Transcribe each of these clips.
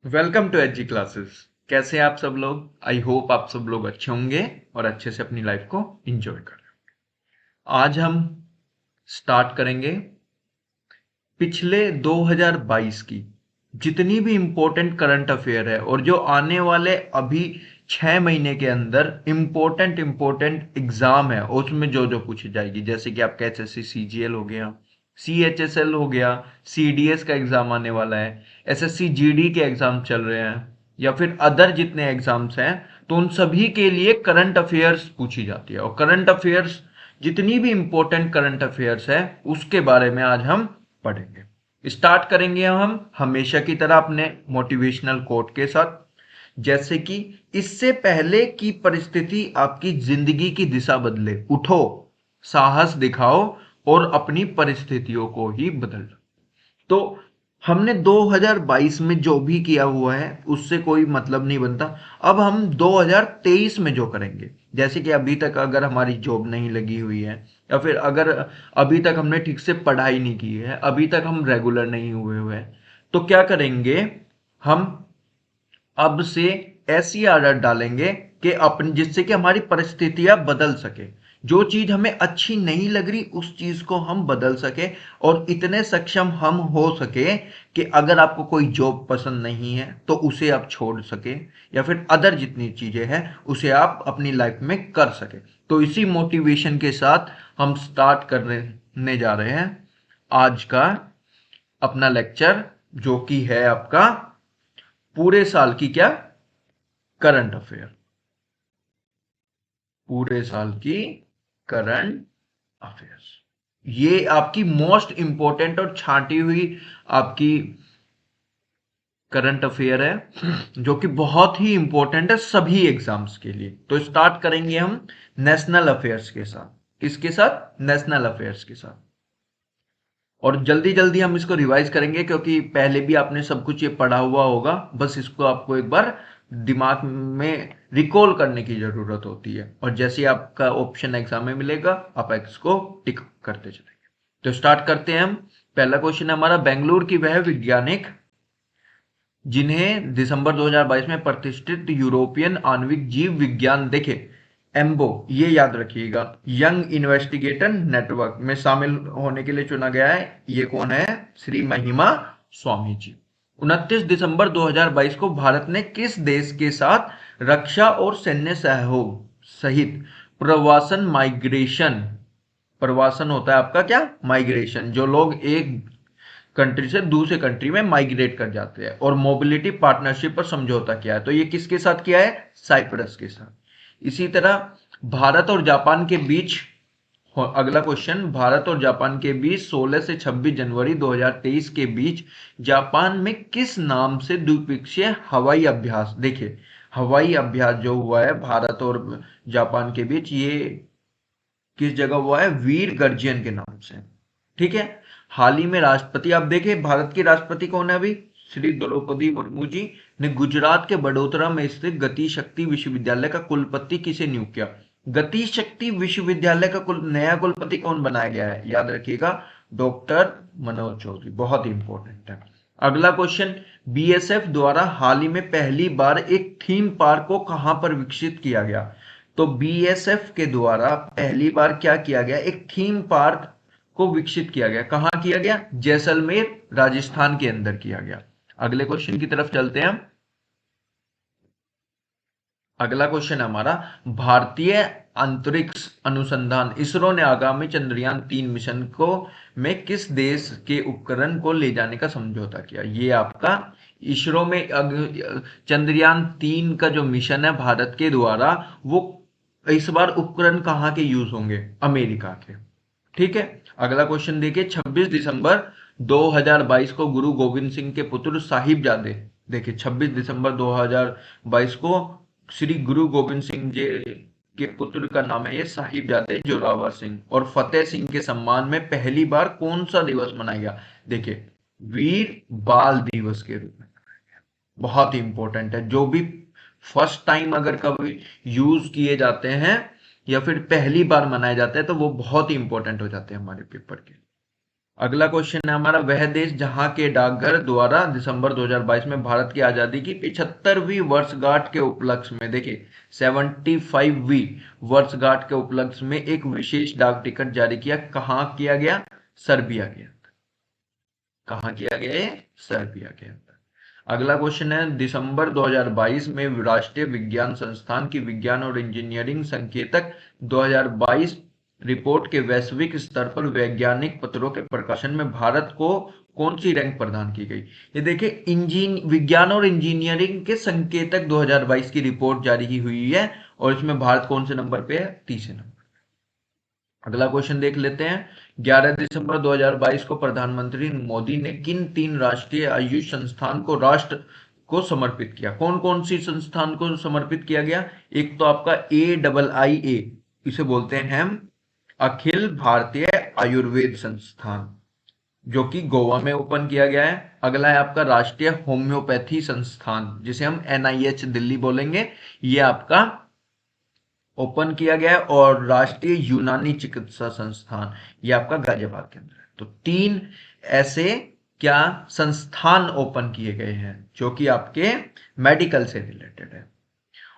Welcome to AG classes. कैसे हैं आप सब लोग? आई होप आप सब लोग अच्छे होंगे और अच्छे से अपनी लाइफ को एंजॉय कर रहे हो। आज हम स्टार्ट करेंगे पिछले 2022 की जितनी भी इम्पोर्टेंट करंट अफेयर है और जो आने वाले अभी 6 महीने के अंदर इम्पोर्टेंट एग्जाम है उसमें जो जो पूछी जाएगी, जैसे कि आपका एचएससी सीजीएल हो गया, सीएचएसएल हो गया, सीडीएस का एग्जाम आने वाला है, एसएससी जीडी के एग्जाम चल रहे हैं या फिर अदर जितने एग्जाम्स हैं, तो उन सभी के लिए करंट अफेयर्स पूछी जाती है। और करंट अफेयर्स जितनी भी इम्पोर्टेंट करंट अफेयर्स है उसके बारे में आज हम पढ़ेंगे। स्टार्ट करेंगे हम हमेशा की तरह अपने मोटिवेशनल कोट के साथ, जैसे कि इससे पहले की परिस्थिति आपकी जिंदगी की दिशा बदले, उठो, साहस दिखाओ और अपनी परिस्थितियों को ही बदल लो। तो हमने 2022 में जो भी किया हुआ है उससे कोई मतलब नहीं बनता। अब हम 2023 में जो करेंगे, जैसे कि अभी तक अगर हमारी जॉब नहीं लगी हुई है या फिर अगर अभी तक हमने ठीक से पढ़ाई नहीं की है, अभी तक हम रेगुलर नहीं हुए हुए हैं, तो क्या करेंगे हम? अब से ऐसी आदत डालेंगे कि अपन जिससे कि हमारी परिस्थितियां बदल सके। जो चीज हमें अच्छी नहीं लग रही उस चीज को हम बदल सके और इतने सक्षम हम हो सके कि अगर आपको कोई जॉब पसंद नहीं है तो उसे आप छोड़ सके या फिर अदर जितनी चीजें हैं उसे आप अपनी लाइफ में कर सके। तो इसी मोटिवेशन के साथ हम स्टार्ट करने जा रहे हैं आज का अपना लेक्चर, जो कि है आपका पूरे साल की क्या करंट अफेयर, पूरे साल की करंट अफेयर्स। ये आपकी मोस्ट इंपॉर्टेंट और छांटी हुई आपकी करंट अफेयर है जो कि बहुत ही इंपॉर्टेंट है सभी एग्जाम्स के लिए। तो स्टार्ट करेंगे हम नेशनल अफेयर्स के साथ। किसके साथ? नेशनल अफेयर्स के साथ। और जल्दी जल्दी हम इसको रिवाइज करेंगे क्योंकि पहले भी आपने सब कुछ ये पढ़ा हुआ होगा, बस इसको आपको एक बार दिमाग में रिकॉल करने की जरूरत होती है और जैसे ही आपका ऑप्शन एग्जाम में मिलेगा आप इसको टिक करते चलेंगे। तो स्टार्ट करते हैं हम। पहला क्वेश्चन है हमारा, बेंगलुरु की वह वैज्ञानिक जिन्हें दिसंबर 2022 में प्रतिष्ठित यूरोपियन आणविक जीव विज्ञान, देखे एम्बो, ये याद रखिएगा, यंग इन्वेस्टिगेटर नेटवर्क में शामिल होने के लिए चुना गया है। ये कौन है? श्री महिमा स्वामी जी। 29 दिसंबर 2022 को भारत ने किस देश के साथ रक्षा और सैन्य सहयोग सहित प्रवासन माइग्रेशन, प्रवासन होता है आपका क्या? माइग्रेशन, जो लोग एक कंट्री से दूसरे कंट्री में माइग्रेट कर जाते हैं, और मोबिलिटी पार्टनरशिप पर समझौता किया है। तो ये किसके साथ किया है? साइप्रस के साथ। इसी तरह भारत और जापान के बीच, अगला क्वेश्चन, भारत और जापान के बीच 16 से 26 जनवरी 2023 के बीच जापान में किस नाम से द्विपक्षीय हवाई अभ्यास, देखिए हवाई अभ्यास जो हुआ है भारत और जापान के बीच, ये किस जगह हुआ है? वीर गर्जियन के नाम से। ठीक है। हाल ही में राष्ट्रपति, आप देखें भारत की राष्ट्रपति कौन है अभी? श्री द्रौपदी मुर्मू जी ने गुजरात के बड़ोदरा में स्थित गति शक्ति विश्वविद्यालय का कुलपति किसे नियुक्त किया? गति शक्ति विश्वविद्यालय का नया कुलपति कौन बनाया गया है? याद रखिएगा, डॉक्टर मनोज चौधरी। बहुत ही इंपॉर्टेंट है। अगला क्वेश्चन, बीएसएफ द्वारा हाल ही में पहली बार एक थीम पार्क को कहां पर विकसित किया गया? तो बीएसएफ के द्वारा पहली बार क्या किया गया? एक थीम पार्क को विकसित किया गया। कहां किया गया? जैसलमेर, राजस्थान के अंदर किया गया। अगले क्वेश्चन की तरफ चलते हैं हम। अगला क्वेश्चन है हमारा, भारतीय अंतरिक्ष अनुसंधान इसरो ने आगामी चंद्रयान 3 मिशन को में किस देश के उपकरण को ले जाने का समझौता किया? ये आपका इसरो में चंद्रयान 3 का जो मिशन है भारत के द्वारा, वो इस बार उपकरण कहाँ के यूज होंगे? अमेरिका के। ठीक है। अगला क्वेश्चन देखिए, 26 दिसंबर 2022 को गुरु गोविंद सिंह के पुत्र साहिबजादे, देखिए 26 दिसंबर 2022 को श्री गुरु गोविंद सिंह जी के पुत्र का नाम है ये साहिबजादे जोरावर सिंह और फतेह सिंह के सम्मान में पहली बार कौन सा दिवस मनाया गया? देखिए वीर बाल दिवस के रूप में। बहुत ही इंपॉर्टेंट है, जो भी फर्स्ट टाइम अगर कभी यूज किए जाते हैं या फिर पहली बार मनाए जाते हैं तो वो बहुत ही इंपॉर्टेंट हो जाते हैं हमारे पेपर के लिए। अगला क्वेश्चन है हमारा, वह देश जहां के डाकघर द्वारा दिसंबर 2022 में भारत की आजादी की 75वीं वर्षगांठ के उपलक्ष्य में, देखिए 75वीं वर्षगांठ के उपलक्ष्य में एक विशेष डाक टिकट जारी किया, कहां किया गया? सर्बिया के अंदर। कहां किया गया? सर्बिया के अंदर। अगला क्वेश्चन है, दिसंबर 2022 में राष्ट्रीय विज्ञान संस्थान की विज्ञान और इंजीनियरिंग संकेतक 2022 रिपोर्ट के वैश्विक स्तर पर वैज्ञानिक पत्रों के प्रकाशन में भारत को कौन सी रैंक प्रदान की गई? ये देखिए, विज्ञान और इंजीनियरिंग के संकेतक 2022 की रिपोर्ट जारी की हुई है और इसमें भारत कौन से नंबर पे है? तीसरे नंबर। अगला क्वेश्चन देख लेते हैं, 11 दिसंबर 2022 को प्रधानमंत्री मोदी ने किन 3 राष्ट्रीय आयुष संस्थान को राष्ट्र को समर्पित किया? कौन कौन सी संस्थान को समर्पित किया गया? एक तो आपका AIIA, इसे बोलते हैं हम अखिल भारतीय आयुर्वेद संस्थान, जो कि गोवा में ओपन किया गया है। अगला है आपका राष्ट्रीय होम्योपैथी संस्थान, जिसे हम NIH दिल्ली बोलेंगे, ये आपका ओपन किया गया है। और राष्ट्रीय यूनानी चिकित्सा संस्थान, ये आपका गाजियाबाद के अंदर है। तो 3 ऐसे क्या संस्थान ओपन किए गए हैं जो कि आपके मेडिकल से रिलेटेड है,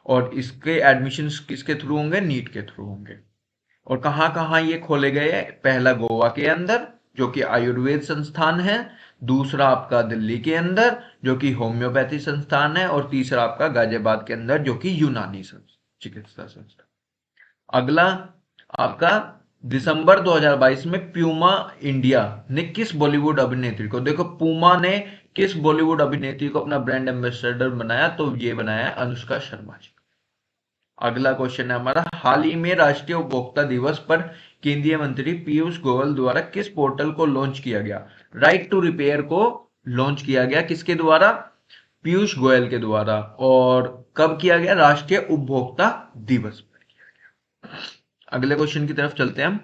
और इसके एडमिशन किसके थ्रू होंगे? नीट के थ्रू होंगे। और कहाँ कहाँ ये खोले गए हैं? पहला गोवा के अंदर, जो कि आयुर्वेद संस्थान है। दूसरा आपका दिल्ली के अंदर, जो कि होम्योपैथी संस्थान है। और तीसरा आपका गाजियाबाद के अंदर, जो कि यूनानी चिकित्सा संस्थान। अगला आपका दिसंबर 2022 में प्यूमा इंडिया ने किस बॉलीवुड अभिनेत्री को, देखो पूमा ने किस बॉलीवुड अभिनेत्री को अपना ब्रांड एम्बेसडर बनाया? तो ये बनाया अनुष्का शर्मा जी। अगला क्वेश्चन है हमारा, हाल ही में राष्ट्रीय उपभोक्ता दिवस पर केंद्रीय मंत्री पीयूष गोयल द्वारा किस पोर्टल को लॉन्च किया गया? राइट टू रिपेयर को लॉन्च किया गया, किसके द्वारा? पीयूष गोयल के द्वारा। और कब किया गया? राष्ट्रीय उपभोक्ता दिवस पर किया गया। अगले क्वेश्चन की तरफ चलते हैं हम।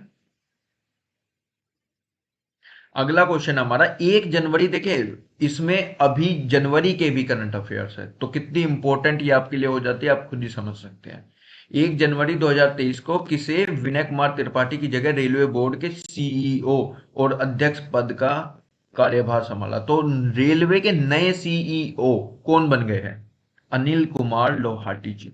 अगला क्वेश्चन हमारा 1 जनवरी, देखिए इसमें अभी जनवरी के भी करंट अफेयर्स है, तो कितनी इंपॉर्टेंट ये आपके लिए हो जाती है आप खुद ही समझ सकते हैं। 1 जनवरी 2023 को किसे विनय कुमार त्रिपाठी की जगह रेलवे बोर्ड के CEO और अध्यक्ष पद का कार्यभार संभाला? तो रेलवे के नए CEO कौन बन गए हैं? अनिल कुमार लोहाटी जी।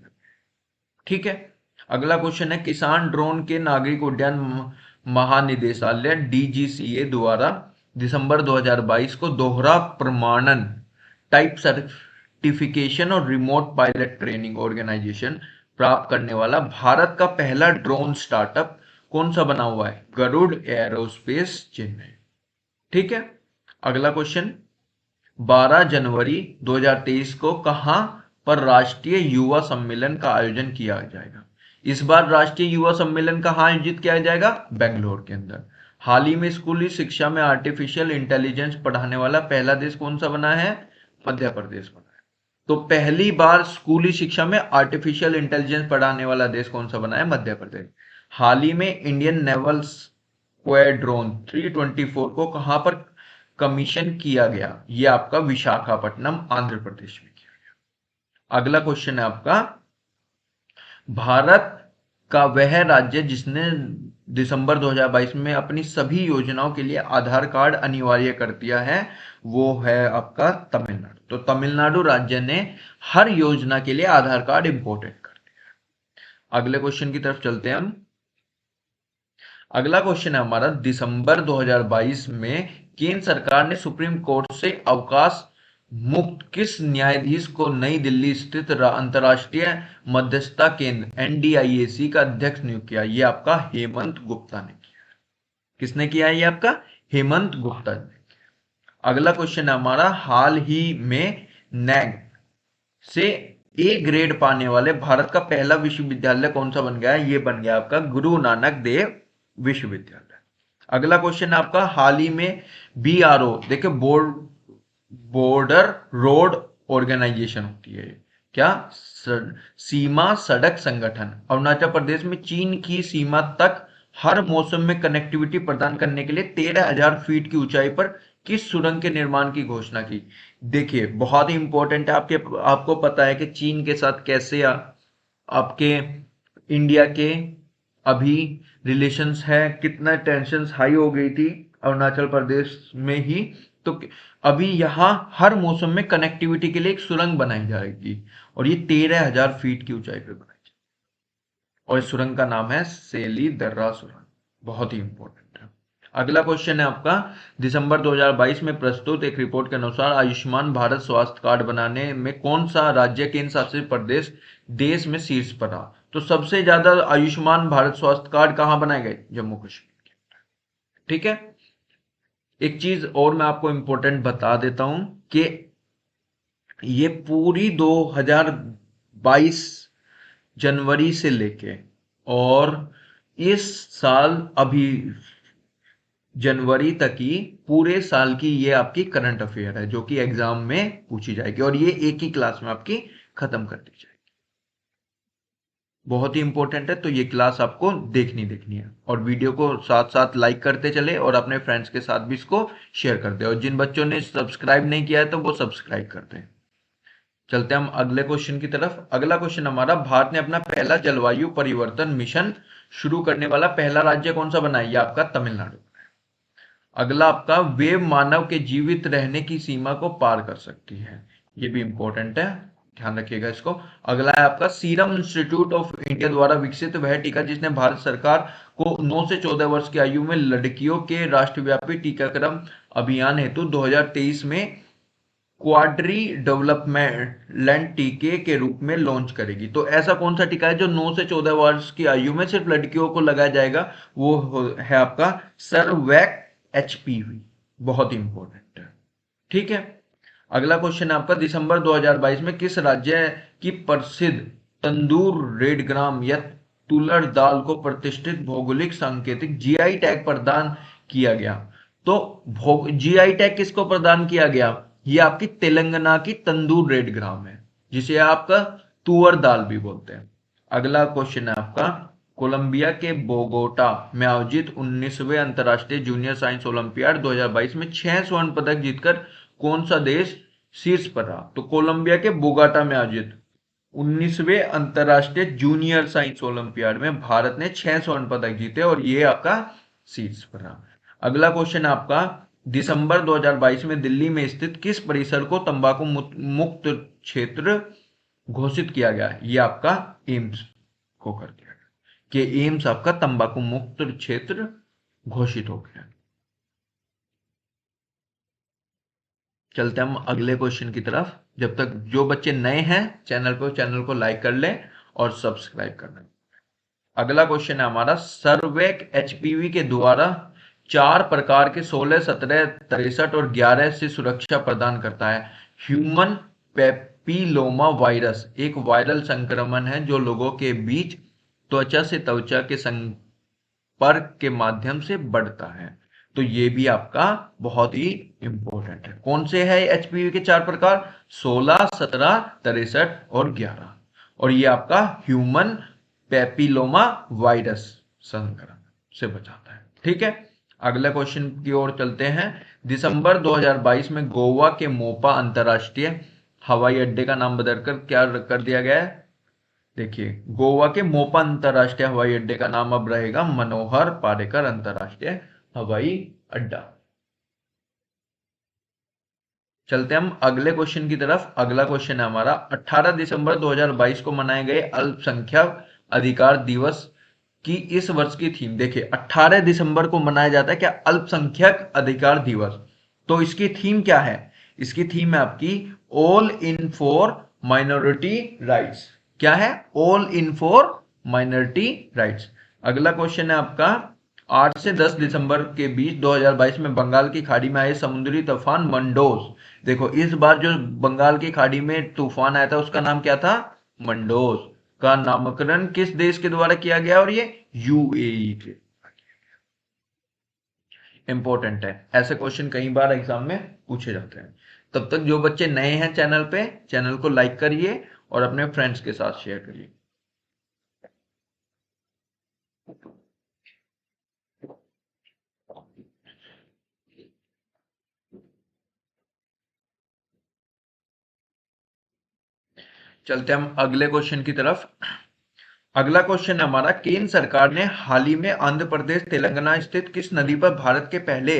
ठीक है। अगला क्वेश्चन है, किसान ड्रोन के नागरिक उड्डयन महानिदेशालय DGCA द्वारा दिसंबर 2022 को दोहरा प्रमाणन टाइप सर्टिफिकेशन और रिमोट पायलट ट्रेनिंग ऑर्गेनाइजेशन प्राप्त करने वाला भारत का पहला ड्रोन स्टार्टअप कौन सा बना हुआ है? गरुड़ एरोस्पेस चेन्नई। ठीक है। अगला क्वेश्चन, 12 जनवरी 2023 को कहां पर राष्ट्रीय युवा सम्मेलन का आयोजन किया जाएगा? इस बार राष्ट्रीय युवा सम्मेलन कहां आयोजित किया जाएगा? बेंगलोर के अंदर। हाल ही में स्कूली शिक्षा में आर्टिफिशियल इंटेलिजेंस पढ़ाने वाला पहला देश कौन सा बना है? मध्य प्रदेश बना है। तो पहली बार स्कूली शिक्षा में आर्टिफिशियल इंटेलिजेंस पढ़ाने वाला देश कौन सा बना है? मध्य प्रदेश। हाल ही में इंडियन नेवल स्क्वाड्रॉन 324 को कहां पर कमीशन किया गया? ये आपका विशाखापट्टनम आंध्र प्रदेश में किया गया। अगला क्वेश्चन है आपका, भारत का वह राज्य जिसने दिसंबर 2022 में अपनी सभी योजनाओं के लिए आधार कार्ड अनिवार्य कर दिया है, वो है आपका तमिलनाडु। तो तमिलनाडु राज्य ने हर योजना के लिए आधार कार्ड इंपोर्टेड कर दिया। अगले क्वेश्चन की तरफ चलते हैं हम। अगला क्वेश्चन है हमारा, दिसंबर 2022 में केंद्र सरकार ने सुप्रीम कोर्ट से अवकाश मुक्त किस न्यायाधीश को नई दिल्ली स्थित अंतरराष्ट्रीय मध्यस्थता केंद्र NDIAC का अध्यक्ष नियुक्त किया? ये आपका हेमंत गुप्ता ने किया। किसने किया? ये आपका हेमंत गुप्ता ने किया। अगला क्वेश्चन है हमारा, हाल ही में NAG से A ग्रेड पाने वाले भारत का पहला विश्वविद्यालय कौन सा बन गया है? ये बन गया आपका गुरु नानक देव विश्वविद्यालय। अगला क्वेश्चन आपका, हाल ही में BRO, देखिए बॉर्डर रोड ऑर्गेनाइजेशन होती है क्या? सीमा सड़क संगठन अरुणाचल प्रदेश में चीन की सीमा तक हर मौसम में कनेक्टिविटी प्रदान करने के लिए 13,000 फीट की ऊंचाई पर किस सुरंग के निर्माण की घोषणा की? देखिए बहुत ही इंपॉर्टेंट है, आपको पता है कि चीन के साथ कैसे आपके इंडिया के अभी रिलेशंस है, कितना टेंशन हाई हो गई थी अरुणाचल प्रदेश में ही। तो अभी यहाँ हर मौसम में कनेक्टिविटी के लिए एक सुरंग बनाई जाएगी और ये 13,000 फीट की ऊंचाई पर बनाई जाएगी और इस सुरंग का नाम है सेली दर्रा सुरंग। बहुत ही इंपॉर्टेंट है। अगला क्वेश्चन है आपका, दिसंबर 2022 में प्रस्तुत एक रिपोर्ट के अनुसार आयुष्मान भारत स्वास्थ्य कार्ड बनाने में कौन सा राज्य केंद्र शासित प्रदेश देश में शीर्ष पर रहा? तो सबसे ज्यादा आयुष्मान भारत स्वास्थ्य कार्ड कहाँ बनाए गए? जम्मू कश्मीर के। ठीक है। एक चीज और मैं आपको इंपॉर्टेंट बता देता हूं कि ये पूरी 2022 जनवरी से लेके और इस साल अभी जनवरी तक की पूरे साल की ये आपकी करंट अफेयर है जो कि एग्जाम में पूछी जाएगी और ये एक ही क्लास में आपकी खत्म कर दी जाएगी। बहुत ही इंपॉर्टेंट है, तो ये क्लास आपको देखनी है और वीडियो को साथ साथ लाइक करते चले और अपने फ्रेंड्स के साथ भी इसको शेयर कर दे और जिन बच्चों ने सब्सक्राइब नहीं किया है तो वो सब्सक्राइब कर दें। चलते हम अगले क्वेश्चन की तरफ। अगला क्वेश्चन हमारा, भारत ने अपना पहला जलवायु परिवर्तन मिशन शुरू करने वाला पहला राज्य कौन सा बना? ये आपका तमिलनाडु। अगला आपका, वेव मानव के जीवित रहने की सीमा को पार कर सकती है। ये भी इंपॉर्टेंट है, ध्यान रखिएगा इसको। अगला है आपका, सीरम इंस्टीट्यूट ऑफ इंडिया द्वारा विकसित वह टीका जिसने भारत सरकार को 9 से 14 वर्ष की आयु में लड़कियों के राष्ट्रव्यापी टीकाकरण अभियान हेतु 2023 में क्वाड्री डेवलपमेंट टीके के रूप में लॉन्च करेगी। तो ऐसा कौन सा टीका है जो 9 से 14 वर्ष की आयु में सिर्फ लड़कियों को लगाया जाएगा? वो है आपका सर्वैक एचपीवी। बहुत इंपॉर्टेंट है। ठीक है। अगला क्वेश्चन है आपका, दिसंबर 2022 में किस राज्य की प्रसिद्ध तंदूर रेड ग्राम या तुलर दाल को प्रतिष्ठित भौगोलिक सांकेतिक जीआई टैग प्रदान किया गया? तो जीआई टैग किसको प्रदान किया गया? ये आपकी तेलंगाना की तंदूर रेड ग्राम है जिसे आपका तुअर दाल भी बोलते हैं। अगला क्वेश्चन है आपका, कोलंबिया के बोगोटा में आयोजित 19वें अंतर्राष्ट्रीय जूनियर साइंस ओलंपियाड 2022 में 6 स्वर्ण पदक जीतकर कौन सा देश शीर्ष पर रहा? तो कोलंबिया के बोगोटा में आयोजित 19वें अंतर्राष्ट्रीय जूनियर साइंस ओलंपियाड में भारत ने 6 स्वर्ण पदक जीते और ये आपका शीर्ष पर रहा। अगला क्वेश्चन आपका, दिसंबर 2022 में दिल्ली में स्थित किस परिसर को तंबाकू मुक्त क्षेत्र घोषित किया गया? ये आपका एम्स को कर दिया गया कि एम्स आपका तंबाकू मुक्त क्षेत्र घोषित हो गया। चलते हम अगले क्वेश्चन की तरफ। जब तक जो बच्चे नए हैं चैनल को लाइक कर लें और सब्सक्राइब कर लें। अगला क्वेश्चन है हमारा, सर्वेक एचपीवी के द्वारा 4 प्रकार के 16, 17, 63 और 11 से सुरक्षा प्रदान करता है। ह्यूमन पेपिलोमा वायरस एक वायरल संक्रमण है जो लोगों के बीच त्वचा से त्वचा के संपर्क के माध्यम से बढ़ता है। तो ये भी आपका बहुत ही इंपॉर्टेंट है। कौन से है एचपीवी के 4 प्रकार? 16, 17, 63 और 11। और ये आपका ह्यूमन पेपिलोमा वायरस संक्रमण से बचाता है। ठीक है। अगले क्वेश्चन की ओर चलते हैं। दिसंबर 2022 में गोवा के मोपा अंतरराष्ट्रीय हवाई अड्डे का नाम बदलकर क्या कर दिया गया है? देखिए, गोवा के मोपा अंतरराष्ट्रीय हवाई अड्डे का नाम अब रहेगा मनोहर पारेकर अंतरराष्ट्रीय हवाई अड्डा। चलते हम अगले क्वेश्चन की तरफ। अगला क्वेश्चन है हमारा, 18 दिसंबर 2022 को मनाए गए अल्पसंख्यक अधिकार दिवस की इस वर्ष की थीम। देखिए, 18 दिसंबर को मनाया जाता है क्या? अल्पसंख्यक अधिकार दिवस। तो इसकी थीम क्या है? इसकी थीम है आपकी all in for minority rights. क्या है? All in for minority rights. अगला क्वेश्चन है आपका, 8 से 10 दिसंबर के बीच 2022 में बंगाल की खाड़ी में आए समुद्री तूफान मंडोज। देखो, इस बार जो बंगाल की खाड़ी में तूफान आया था उसका नाम क्या था? मंडोज। का नामकरण किस देश के द्वारा किया गया? और ये यूएई के। इंपॉर्टेंट है, ऐसे क्वेश्चन कई बार एग्जाम में पूछे जाते हैं। तब तक जो बच्चे नए हैं चैनल पे, चैनल को लाइक करिए और अपने फ्रेंड्स के साथ शेयर करिए। चलते हम अगले क्वेश्चन की तरफ। अगला क्वेश्चन है हमारा, केंद्र सरकार ने हाल ही में आंध्र प्रदेश तेलंगाना स्थित किस नदी पर भारत के पहले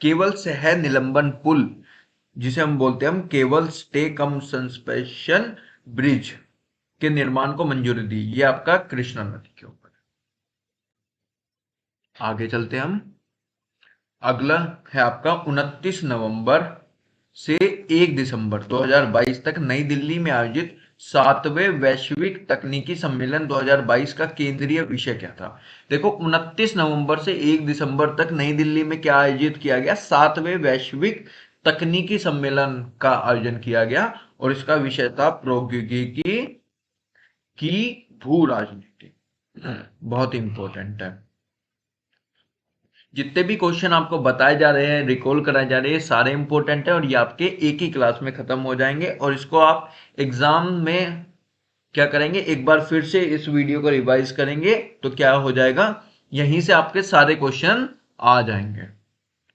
केवल सह निलंबन पुल, जिसे हम बोलते हैं हम केवल स्टे कम सस्पेंशन ब्रिज, के निर्माण को मंजूरी दी? ये आपका कृष्णा नदी के ऊपर। आगे चलते हैं हम। अगला है आपका 29 नवंबर से 1 दिसंबर 2022 तक नई दिल्ली में आयोजित 7वें वैश्विक तकनीकी सम्मेलन 2022 का केंद्रीय विषय क्या था? देखो, 29 नवंबर से 1 दिसंबर तक नई दिल्ली में क्या आयोजित किया गया? 7वें वैश्विक तकनीकी सम्मेलन का आयोजन किया गया और इसका विषय था प्रौद्योगिकी की भू राजनीति। बहुत इंपॉर्टेंट है। जितने भी क्वेश्चन आपको बताए जा रहे हैं, रिकॉल कराए जा रहे हैं, सारे इंपॉर्टेंट है और ये आपके एक ही क्लास में खत्म हो जाएंगे और इसको आप एग्जाम में क्या करेंगे, एक बार फिर से इस वीडियो को रिवाइज करेंगे तो क्या हो जाएगा, यहीं से आपके सारे क्वेश्चन आ जाएंगे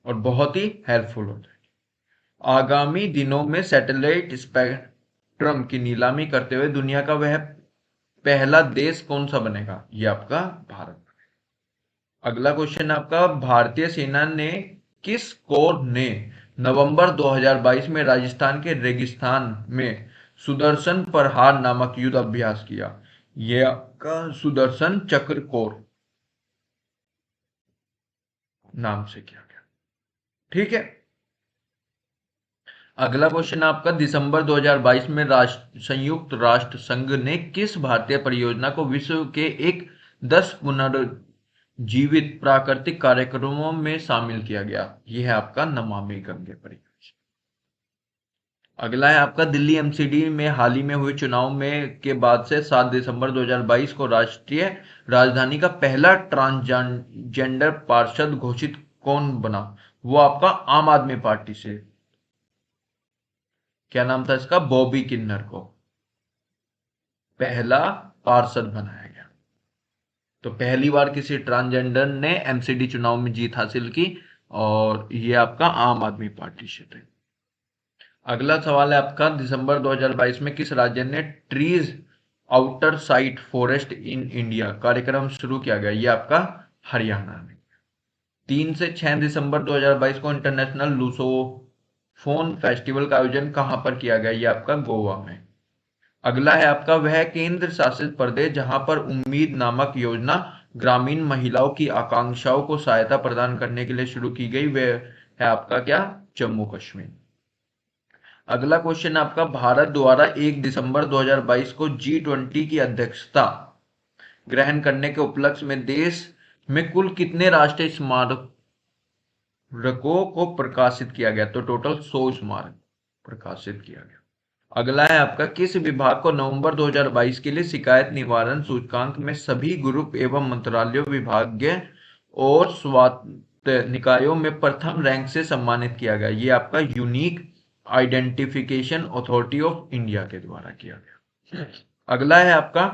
और बहुत ही हेल्पफुल हो जाएंगे। आगामी दिनों में सैटेलाइट स्पेक्ट्रम की नीलामी करते हुए दुनिया का वह पहला देश कौन सा बनेगा? ये आपका भारत। अगला क्वेश्चन आपका, भारतीय सेना ने किस कोर ने नवंबर 2022 में राजस्थान के रेगिस्तान में सुदर्शन प्रहार नामक युद्ध अभ्यास किया? यह आपका सुदर्शन चक्र कोर नाम से किया गया। ठीक है। अगला क्वेश्चन आपका, दिसंबर 2022 में संयुक्त राष्ट्र संघ ने किस भारतीय परियोजना को विश्व के एक 10 पुनर्जीवित प्राकृतिक कार्यक्रमों में शामिल किया गया? यह है आपका नमामि गंगे परियोजना। अगला है आपका, दिल्ली एमसीडी में हाल ही में हुए चुनाव में के बाद से 7 दिसंबर 2022 को राष्ट्रीय राजधानी का पहला ट्रांसजेंडर पार्षद घोषित कौन बना? वो आपका आम आदमी पार्टी से, क्या नाम था इसका, बॉबी किन्नर को पहला पार्षद बनाया गया। तो पहली बार किसी ट्रांसजेंडर ने एमसीडी चुनाव में जीत हासिल की और ये आपका आम आदमी पार्टी से थे। अगला सवाल है आपका, दिसंबर 2022 में किस राज्य ने trees outer site forest in India कार्यक्रम शुरू किया गया? ये आपका हरियाणा में। 3 से 6 दिसंबर 2022 को इंटरनेशनल लूसोफोन फेस्टिवल का आयोजन कहां पर किया गया? ये आपका गोवा में। अगला है आपका, वह केंद्र शासित प्रदेश जहां पर उम्मीद नामक योजना ग्रामीण महिलाओं की आकांक्षाओं को सहायता प्रदान करने के लिए शुरू की गई, वह है आपका क्या, जम्मू कश्मीर। अगला क्वेश्चन आपका, भारत द्वारा 1 दिसंबर 2022 को G20 की अध्यक्षता ग्रहण करने के उपलक्ष्य में देश में कुल कितने राष्ट्रीय स्मारकों को प्रकाशित किया गया? तो टोटल 100 स्मारक प्रकाशित किया गया। अगला है आपका, किस विभाग को नवंबर 2022 के लिए शिकायत निवारण सूचकांक में सभी ग्रुप एवं मंत्रालयों, विभागीय और स्वायत्त निकायों में प्रथम रैंक से सम्मानित किया गया? ये आपका unique identification authority of India के द्वारा किया गया। अगला है आपका,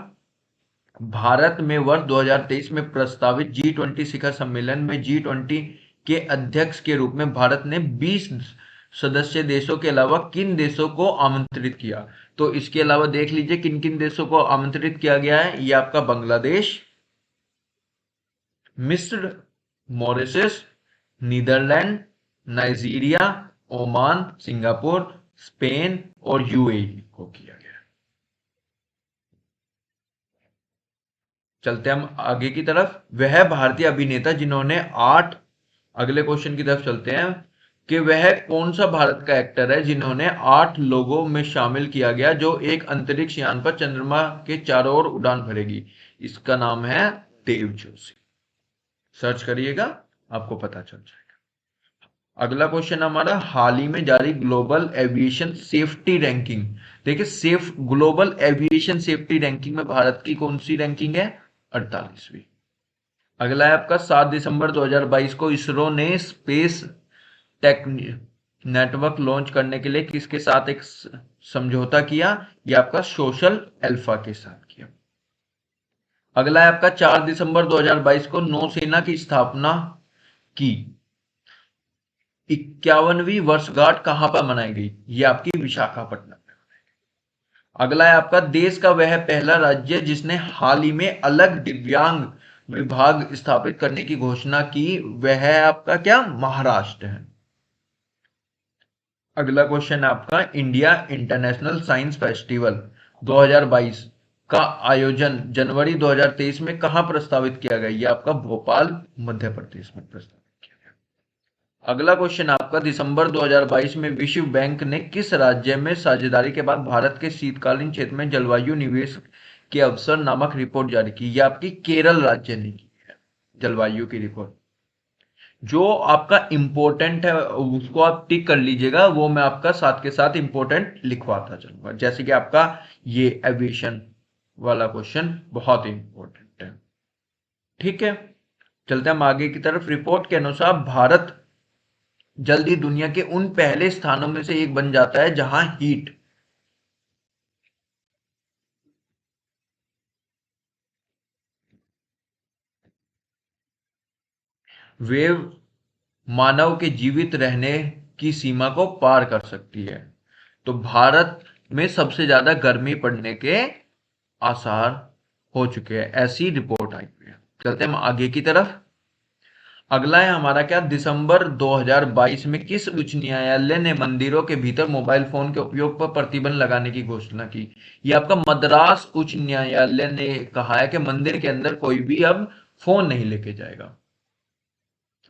भारत में वर्ष 2023 में प्रस्तावित G20 शिखर सम्मेलन में G20 के अध्यक्ष के रूप में भारत ने 20 सदस्य देशों के अलावा किन देशों को आमंत्रित किया? तो इसके अलावा देख लीजिए किन किन देशों को आमंत्रित किया गया है। ये आपका बांग्लादेश, मिस्र, Mauritius, Netherland, Nigeria, Oman, Singapore, Spain और यूएई को किया गया। चलते हम आगे की तरफ, वह भारतीय अभिनेता जिन्होंने 8, अगले क्वेश्चन की तरफ चलते हैं कि वह कौन सा भारत का एक्टर है जिन्होंने 8 लोगों में शामिल किया गया जो एक अंतरिक्ष यान पर चंद्रमा के चारों ओर उड़ान भरेगी? इसका नाम है देव जोशी। सर्च करिएगा, आपको पता चल जाएगा। अगला क्वेश्चन हमारा, हाल ही में जारी ग्लोबल एविएशन सेफ्टी रैंकिंग, देखिए ग्लोबल एविएशन सेफ्टी रैंकिंग में भारत की कौन सी रैंकिंग है? 48वीं। अगला है आपका, 7 दिसंबर 2022 को इसरो ने स्पेस टेक नेटवर्क लॉन्च करने के लिए किसके साथ एक समझौता किया? ये आपका सोशल अल्फा के साथ किया। अगला है आपका, 4 दिसंबर 2022 को नौसेना की स्थापना की 51वीं वर्षगांठ कहां पर मनाई गई? ये आपकी विशाखापट्टनम में। अगला है आपका, देश का वह पहला राज्य जिसने हाल ही में अलग दिव्यांग विभाग स्थापित करने की घोषणा की, वह है आपका क्या, महाराष्ट्र है। अगला क्वेश्चन है आपका, इंडिया इंटरनेशनल साइंस फेस्टिवल 2022 का आयोजन जनवरी 2023 में कहां प्रस्तावित किया गया? ये आपका भोपाल मध्य प्रदेश में प्रस्तावित किया गया। अगला क्वेश्चन आपका, दिसंबर 2022 में विश्व बैंक ने किस राज्य में साझेदारी के बाद भारत के शीतकालीन क्षेत्र में जलवायु निवेश के अवसर नामक रिपोर्ट जारी की? ये आपकी केरल राज्य ने की है जलवायु की रिपोर्ट। जो आपका इंपॉर्टेंट है उसको आप टिक कर लीजिएगा, वो मैं आपका साथ के साथ इंपॉर्टेंट लिखवाता चलूंगा। जैसे कि आपका ये एविएशन वाला क्वेश्चन बहुत इंपॉर्टेंट है। ठीक है, चलते हम आगे की तरफ। रिपोर्ट के अनुसार भारत जल्दी दुनिया के उन पहले स्थानों में से एक बन जाता है जहां हीट वेव मानव के जीवित रहने की सीमा को पार कर सकती है। तो भारत में सबसे ज्यादा गर्मी पड़ने के आसार हो चुके हैं, ऐसी रिपोर्ट आई हुई है। चलते हम आगे की तरफ। अगला है हमारा क्या, दिसंबर 2022 में किस उच्च न्यायालय ने मंदिरों के भीतर मोबाइल फोन के उपयोग पर प्रतिबंध लगाने की घोषणा की? ये आपका मद्रास उच्च न्यायालय ने कहा है कि मंदिर के अंदर कोई भी अब फोन नहीं लेके जाएगा।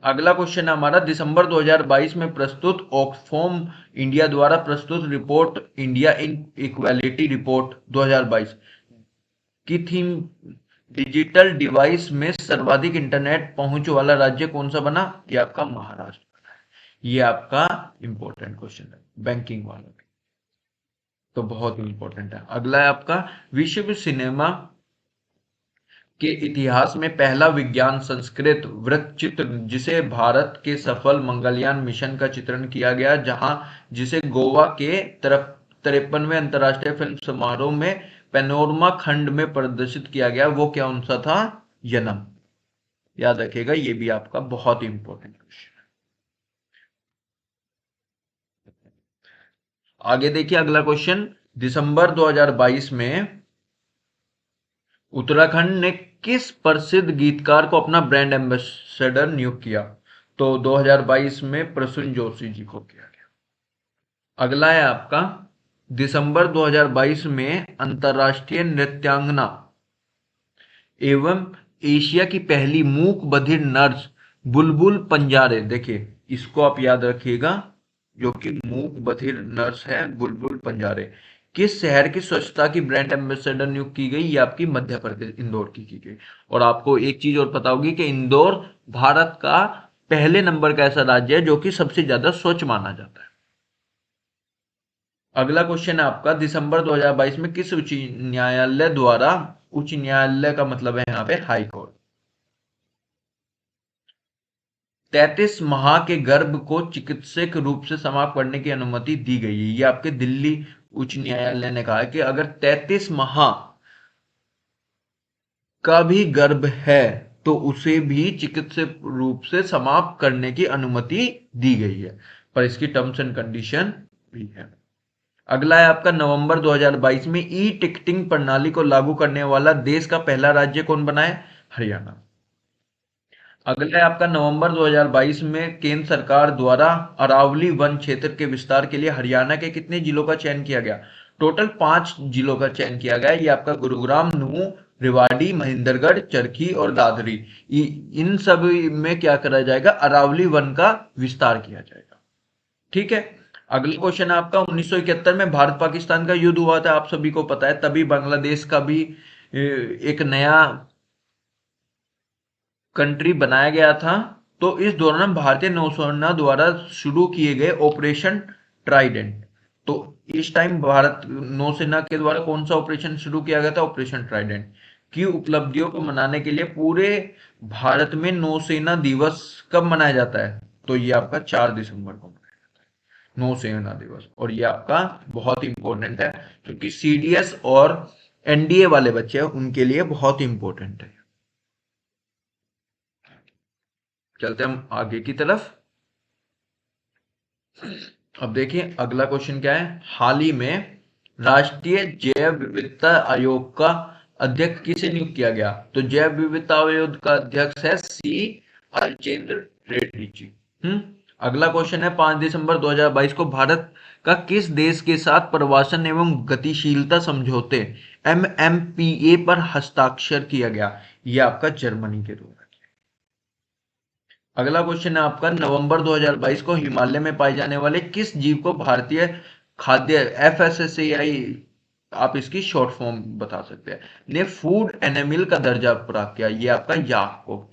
अगला क्वेश्चन है हमारा, दिसंबर 2022 में प्रस्तुत ऑक्सफोम इंडिया द्वारा प्रस्तुत report India in equality report 2022 की थीम डिजिटल डिवाइस में सर्वाधिक इंटरनेट पहुंच वाला राज्य कौन सा बना? ये आपका महाराष्ट्र। ये आपका इंपॉर्टेंट क्वेश्चन है बैंकिंग वाला, तो बहुत इंपॉर्टेंट है। अगला है आपका, विश्व सिनेमा के इतिहास में पहला विज्ञान संस्कृत वृत्तचित्र जिसे भारत के सफल मंगलयान मिशन का चित्रण किया गया, जहां जिसे गोवा के तरफ 53वें अंतर्राष्ट्रीय फिल्म समारोह में पैनोरमा खंड में प्रदर्शित किया गया, वो क्या कौन सा था? यनम। याद रखिएगा, ये भी आपका बहुत इंपॉर्टेंट क्वेश्चन है। आगे देखिए अगला क्वेश्चन, दिसंबर 2022 में उत्तराखंड ने किस प्रसिद्ध गीतकार को अपना ब्रांड एम्बेसडर नियुक्त किया? तो 2022 में प्रसून जोशी जी को किया गया। अगला है आपका, दिसंबर 2022 में अंतर्राष्ट्रीय नृत्यांगना एवं एशिया की पहली मूक बधिर नर्स बुलबुल पंजारे, देखिए इसको आप याद रखिएगा, जो कि मूक बधिर नर्स है बुलबुल पंजारे, किस शहर की स्वच्छता की ब्रांड एम्बेसडर नियुक्त की गई? ये आपकी मध्य प्रदेश इंदौर की गई। और आपको एक चीज और पता होगी कि इंदौर भारत का पहले नंबर का ऐसा राज्य है जो कि सबसे ज्यादा स्वच्छ माना जाता है। अगला क्वेश्चन है आपका, दिसंबर 2022 में किस उच्च न्यायालय द्वारा, उच्च न्यायालय का मतलब है यहाँ पे हाई कोर्ट, 33 माह के गर्भ को चिकित्सक रूप से समाप्त करने की अनुमति दी गई है? ये आपके दिल्ली उच्च न्यायालय ने कहा है कि अगर 33 माह का भी गर्भ है तो उसे भी चिकित्सक रूप से समाप्त करने की अनुमति दी गई है, पर इसकी टर्म्स एंड कंडीशन भी है। अगला है आपका, नवंबर 2022 में ई टिकटिंग प्रणाली को लागू करने वाला देश का पहला राज्य कौन बना है? हरियाणा। अगला है आपका, नवंबर 2022 में केंद्र सरकार द्वारा अरावली वन क्षेत्र के विस्तार के लिए हरियाणा के कितने जिलों का चयन किया गया? टोटल 5 जिलों का चयन किया गया। ये आपका गुरुग्राम, नूंह, रेवाड़ी, महेंद्रगढ़, चरखी और दादरी, इन सब में क्या करा जाएगा? अरावली वन का विस्तार किया जाएगा। ठीक है, अगला क्वेश्चन है आपका, 1971 में भारत पाकिस्तान का युद्ध हुआ था, आप सभी को पता है, तभी बांग्लादेश का भी एक नया कंट्री बनाया गया था। तो इस दौरान भारतीय नौसेना द्वारा शुरू किए गए ऑपरेशन ट्राइडेंट, तो इस टाइम भारत नौसेना के द्वारा कौन सा ऑपरेशन शुरू किया गया था? ऑपरेशन ट्राइडेंट की उपलब्धियों को मनाने के लिए पूरे भारत में नौसेना दिवस कब मनाया जाता है? तो ये आपका 4 दिसंबर को मनाया जाता है नौसेना दिवस। और ये आपका बहुत इंपॉर्टेंट है क्योंकि सीडीएस और एनडीए वाले बच्चे हैं उनके लिए बहुत इंपॉर्टेंट है। चलते हम आगे की तरफ। अब देखिए अगला क्वेश्चन क्या है, हाल ही में राष्ट्रीय जैव विविधता आयोग का अध्यक्ष किसे नियुक्त किया गया? तो जैव विविधता आयोग का अध्यक्ष है सी हरचंद्र रेड्डी जी। अगला क्वेश्चन है 5 दिसंबर 2022 को भारत का किस देश के साथ प्रवासन एवं गतिशीलता समझौते एमएमपीए पर हस्ताक्षर किया गया? यह आपका जर्मनी के द्वारा। अगला क्वेश्चन है आपका नवंबर 2022 को हिमालय में पाए जाने वाले किस जीव को भारतीय खाद्य एफएसएसएआई, आप इसकी शॉर्ट फॉर्म बता सकते हैं, ने फूड एनिमल का दर्जा प्राप्त किया? ये आपका याक को।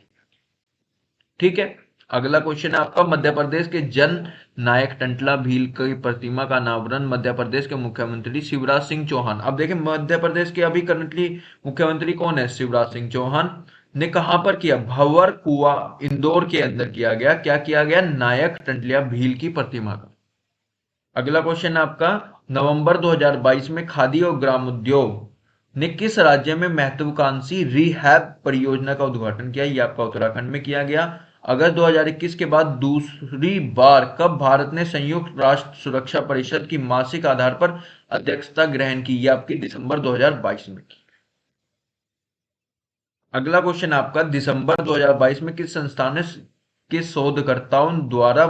ठीक है। अगला क्वेश्चन है आपका मध्य प्रदेश के जन नायक टंटला भील की प्रतिमा का अनावरण मध्य प्रदेश के मुख्यमंत्री शिवराज सिंह चौहान, अब देखिए मध्य प्रदेश के अभी करंटली मुख्यमंत्री कौन है? शिवराज सिंह चौहान ने कहां पर किया? भंवर कुआ इंदौर के अंदर किया गया। क्या किया गया? नायक टंटलिया भील की प्रतिमा का। अगला क्वेश्चन है आपका नवंबर 2022 में खादी और ग्रामोद्योग ने किस राज्य में महत्वाकांक्षी रिहैब परियोजना का उद्घाटन किया? यह आपका उत्तराखंड में किया गया। अगस्त 2021 के बाद दूसरी बार कब भारत ने संयुक्त राष्ट्र सुरक्षा परिषद की मासिक आधार पर अध्यक्षता ग्रहण की? यह आपकी दिसंबर 2022 में की। अगला क्वेश्चन आपका दिसंबर 2022 में किस संस्थान ने के शोधकर्ताओं द्वारा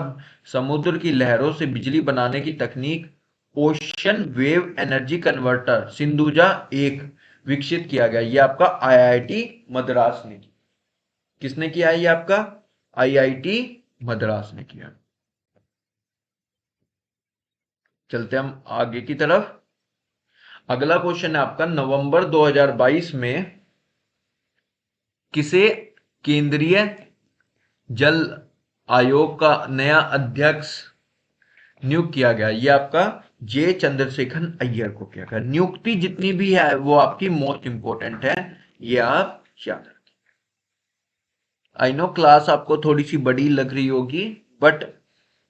समुद्र की लहरों से बिजली बनाने की तकनीक ocean wave energy converter Sindhuja एक विकसित किया गया? ये आपका आईआईटी मद्रास ने किया। किसने किया? ये आपका आईआईटी मद्रास ने किया। चलते हम आगे की तरफ। अगला क्वेश्चन है आपका नवंबर 2022 में किसे केंद्रीय जल आयोग का नया अध्यक्ष नियुक्त किया गया? ये आपका जे चंद्रशेखर अय्यर को किया गया। नियुक्ति जितनी भी है वो आपकी मोस्ट इंपोर्टेंट है, ये आप याद रखें। आई नो क्लास आपको थोड़ी सी बड़ी लग रही होगी, बट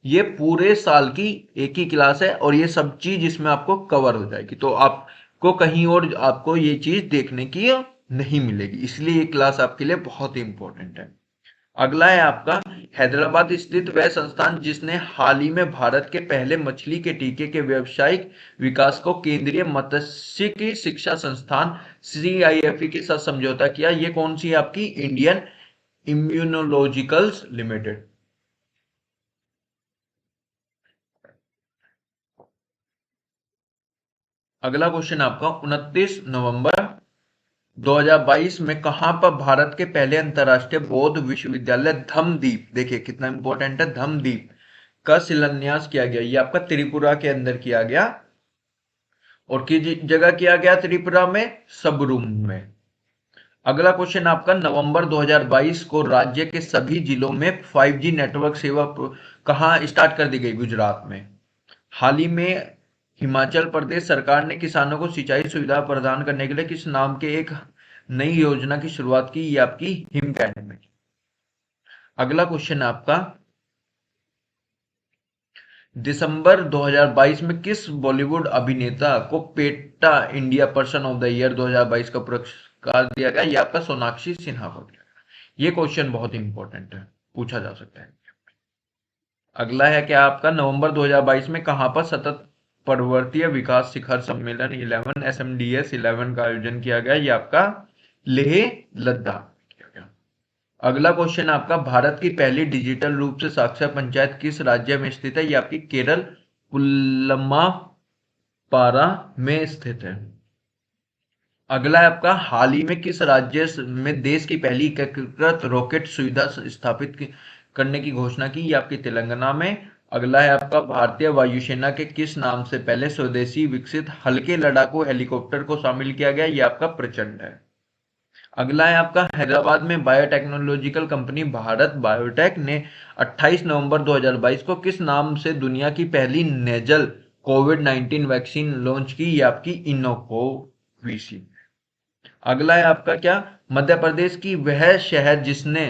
ये पूरे साल की एक ही क्लास है और ये सब चीज इसमें आपको कवर हो जाएगी, तो आपको कहीं और आपको ये चीज देखने की नहीं मिलेगी, इसलिए ये क्लास आपके लिए बहुत ही इंपॉर्टेंट है। अगला है आपका हैदराबाद स्थित वह संस्थान जिसने हाल ही में भारत के पहले मछली के टीके के व्यावसायिक विकास को केंद्रीय मत्स्यिकी शिक्षा संस्थान सीआईएफई के साथ समझौता किया। ये कौन सी है? आपकी इंडियन इम्यूनोलॉजिकल्स लिमिटेड। अगला क्वेश्चन आपका 29 नवंबर 2022 में कहां पर भारत के पहले अंतरराष्ट्रीय बौद्ध विश्वविद्यालय धम्मदीप, देखिए कितना इंपॉर्टेंट है, धम्मदीप का शिलान्यास किया गया? ये आपका त्रिपुरा के अंदर किया गया। और किस जगह किया गया? त्रिपुरा में, सबरूम में। अगला क्वेश्चन आपका नवंबर 2022 को राज्य के सभी जिलों में 5G नेटवर्क सेवा कहां स्टार्ट कर दी गई? गुजरात में। हाल ही में हिमाचल प्रदेश सरकार ने किसानों को सिंचाई सुविधा प्रदान करने के लिए किस नाम के एक नई योजना की शुरुआत की? ये आपकी हिमकैंड में। अगला क्वेश्चन आपका दिसंबर 2022 में किस बॉलीवुड अभिनेता को PETA India person of the year 2022 का पुरस्कार दिया गया? ये आपका सोनाक्षी सिन्हा को दिया गया। ये क्वेश्चन बहुत इंपॉर्टेंट है, पूछा जा सकता है। अगला है क्या आपका नवंबर 2022 में कहां पर सतत पर्वतीय विकास शिखर सम्मेलन 11 SMDS 11 का आयोजन किया गया? ये आपका लेह लद्दाख में किया गया। अगला क्वेश्चन आपका भारत की पहली डिजिटल रूप से साक्षर पंचायत किस राज्य में स्थित है? ये आपकी केरल पुलम्मापारा में स्थित है। अगला है आपका हाल ही में किस राज्य में देश की पहली एकीकृत रॉकेट सुविधा स्थापित करने की घोषणा की? ये आपकी तेलंगाना में। अगला है आपका भारतीय वायुसेना के किस नाम से पहले स्वदेशी विकसित हल्के लड़ाकू हेलीकॉप्टर को शामिल किया गया? ये आपका प्रचंड है। अगला है आपका हैदराबाद में बायोटेक्नोलॉजिकल कंपनी भारत बायोटेक ने 28 नवंबर 2022 को किस नाम से दुनिया की पहली नेजल कोविड-19 वैक्सीन लॉन्च की? ये आपकी इनोकोविशील्ड। अगला है आपका क्या मध्य प्रदेश की वह शहर जिसने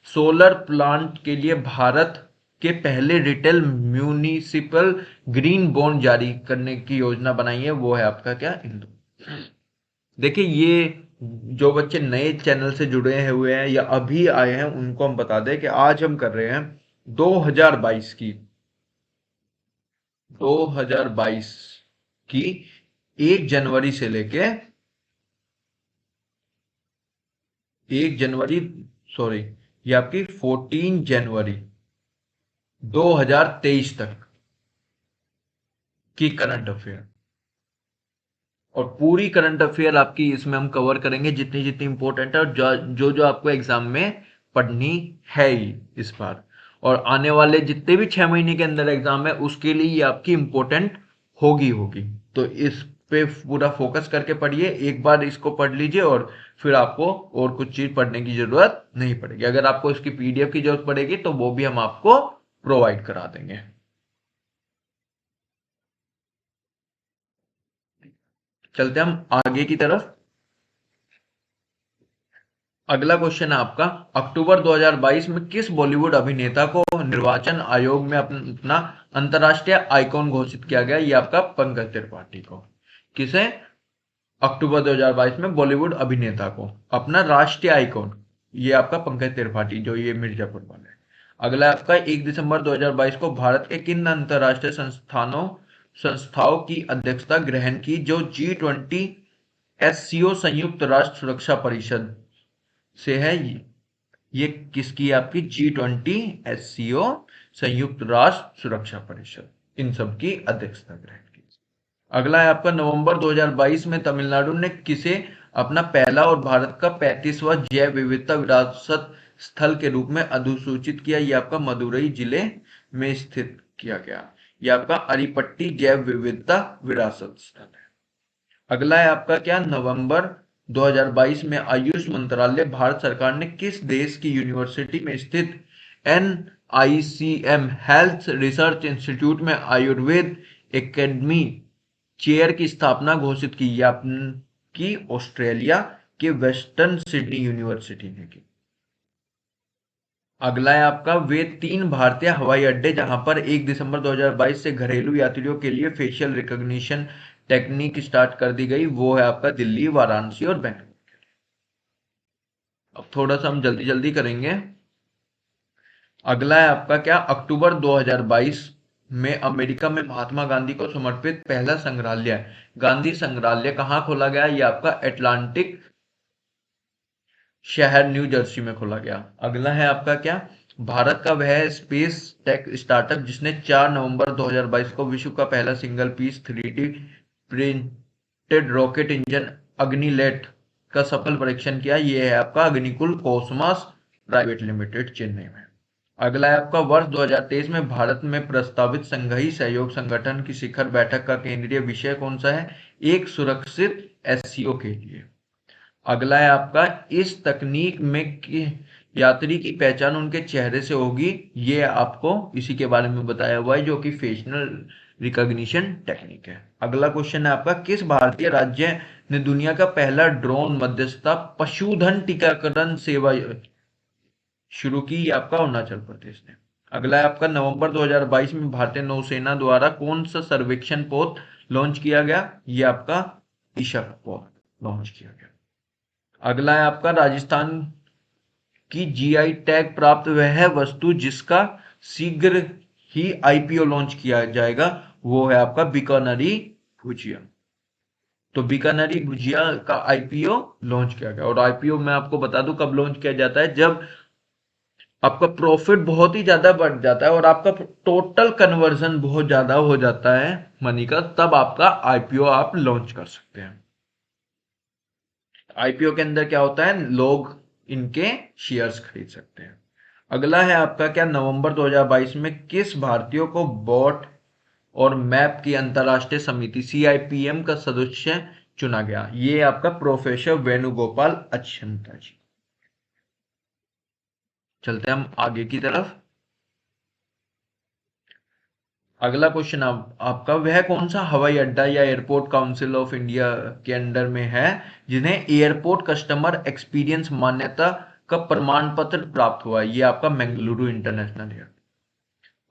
सोलर प्लांट के लिए भारत के पहले रिटेल म्यूनिसिपल ग्रीन बॉन्ड जारी करने की योजना बनाई है? वो है आपका क्या इंदौर। देखिए ये जो बच्चे नए चैनल से जुड़े हुए हैं या अभी आए हैं उनको हम बता दें कि आज हम कर रहे हैं 2022 की 2022 की 1 जनवरी से लेके 1 जनवरी, सॉरी, ये आपकी 14 जनवरी 2023 तक की करंट अफेयर। और पूरी करंट अफेयर आपकी इसमें हम कवर करेंगे, जितनी जितनी इंपॉर्टेंट है और जो जो आपको एग्जाम में पढ़नी है ही इस बार। और आने वाले जितने भी 6 महीने के अंदर एग्जाम है उसके लिए ये आपकी इंपॉर्टेंट होगी। तो इस पे पूरा फोकस करके पढ़िए, एक बार इसको पढ़ लीजिए और फिर आपको और कुछ चीज पढ़ने की जरूरत नहीं पड़ेगी। अगर आपको इसकी पीडीएफ की जरूरत पड़ेगी तो वो भी हम आपको प्रोवाइड करा देंगे। चलते हम आगे की तरफ। अगला क्वेश्चन है आपका, अक्टूबर 2022 में किस बॉलीवुड अभिनेता को निर्वाचन आयोग में अपना अंतर्राष्ट्रीय आइकॉन घोषित किया गया? ये आपका पंकज त्रिपाठी को। किसे? अक्टूबर 2022 में बॉलीवुड अभिनेता को अपना राष्ट्रीय आइकॉन, ये आपका पंकज त्रिपाठी, जो ये मिर्जापुर वाले। अगला आपका, 1 दिसंबर 2022 को भारत के किन अंतर्राष्ट्रीय संस्थाओं की अध्यक्षता ग्रहण की जो G20 SCO संयुक्त राष्ट्र सुरक्षा परिषद से है? ये किसकी है? आपकी G20 SCO संयुक्त राष्ट्र सुरक्षा परिषद, इन सब की अध्यक्षता ग्रहण की। अगला है आपका, नवंबर 2022 में तमिलनाडु ने किसे अपना पहला और भारत का 35वां जैव विविधता विरासत स्थल के रूप में अधिसूचित किया? ये आपका मदुरई जिले में स्थित किया गया। ये आपका अरिपट्टी जैव विविधता विरासत स्थल है। अगला है आपका क्या, नवंबर 2022 में आयुष मंत्रालय भारत सरकार ने किस देश की यूनिवर्सिटी में स्थित NICM हेल्थ रिसर्च इंस्टीट्यूट में आयुर्वेद एकेडमी चेयर की स्थापना घोषित की? या की ऑस्ट्रेलिया के वेस्टर्न सिडनी यूनिवर्सिटी ने की। अगला है आपका, वे 3 भारतीय हवाई अड्डे जहां पर 1 दिसंबर 2022 से घरेलू यात्रियों के लिए फेशियल रिकॉग्निशन टेक्निक स्टार्ट कर दी गई, वो है आपका दिल्ली, वाराणसी और बेंगलुरु। अब थोड़ा सा हम जल्दी जल्दी करेंगे। अगला है आपका क्या, अक्टूबर 2022 में अमेरिका में महात्मा गांधी को समर्पित पहला संग्रहालय गांधी संग्रहालय कहाँ खोला गया? ये आपका एटलांटिक शहर न्यू जर्सी में खोला गया। अगला है आपका क्या, भारत का वह स्पेस टेक स्टार्टअप जिसने 4 नवंबर 2022 को विश्व का पहला single piece 3D printed rocket engine Agnilet का सफल परीक्षण किया? ये है आपका अग्निकुल कॉस्मॉस प्राइवेट लिमिटेड, चेन्नई में। अगला है आपका, वर्ष 2023 में भारत में प्रस्तावित संघीय सहयोग संगठन की शिखर बैठक का केंद्रीय विषय कौन सा है? एक सुरक्षित SCO के लिए। अगला है आपका, इस तकनीक में यात्री की पहचान उनके चेहरे से होगी, ये आपको इसी के बारे में बताया हुआ है, जो कि फेशियल रिकॉग्निशन टेक्निक है। अगला क्वेश्चन है आपका, किस भारतीय राज्य ने दुनिया का पहला ड्रोन मध्यस्थता पशुधन टीकाकरण सेवा शुरू की? आपका अरुणाचल प्रदेश ने। अगला है आपका, नवंबर 2022 में भारतीय नौसेना द्वारा कौन सा सर्वेक्षण पोत लॉन्च किया गया? ये आपका ईशा पोत लॉन्च किया गया। अगला है आपका, राजस्थान की GI टैग प्राप्त वह वस्तु जिसका शीघ्र ही IPO लॉन्च किया जाएगा, वो है आपका बीकानेरी भुजिया। तो बीकानेरी भुजिया का IPO लॉन्च किया गया। और IPO मैं आपको बता दूं कब लॉन्च किया जाता है, जब आपका प्रॉफिट बहुत ही ज्यादा बढ़ जाता है और आपका टोटल कन्वर्जन बहुत ज्यादा हो जाता है मनी का, तब आपका IPO आप लॉन्च कर सकते हैं। IPO के अंदर क्या होता है, लोग इनके शेयर्स खरीद सकते हैं। अगला है आपका क्या, नवंबर 2022 में किस भारतीय को बोट और मैप की अंतरराष्ट्रीय समिति CIPM का सदस्य चुना गया? ये आपका प्रोफेसर वेणुगोपाल अच्युता जी। चलते हैं हम आगे की तरफ। अगला क्वेश्चन आपका, वह कौन सा हवाई अड्डा या एयरपोर्ट काउंसिल ऑफ इंडिया के अंडर में है जिन्हें एयरपोर्ट कस्टमर एक्सपीरियंस मान्यता का प्रमाण पत्र प्राप्त हुआ? ये आपका मंगलुरु इंटरनेशनल एयरपोर्ट।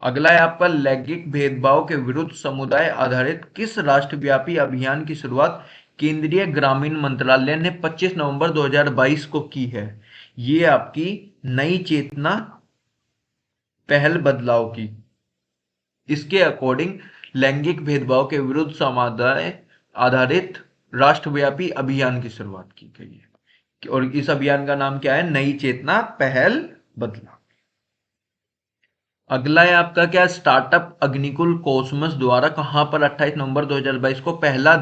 अगला है आपका, लैंगिक भेदभाव के विरुद्ध समुदाय आधारित किस राष्ट्रव्यापी अभियान की शुरुआत केंद्रीय ग्रामीण मंत्रालय ने 25 नवंबर 2022 को की है? ये आपकी नई चेतना पहल बदलाव की। इसके अकॉर्डिंग लैंगिक भेदभाव के विरुद्ध समुदाय आधारित राष्ट्रव्यापी अभियान की शुरुआत की गई है और इस अभियान का नाम क्या है? नई चेतना पहल बदलाव। अगला है आपका क्या? स्टार्टअप अग्निकुल कॉस्मस द्वारा कहां पर 28 नवंबर 2022 को पहला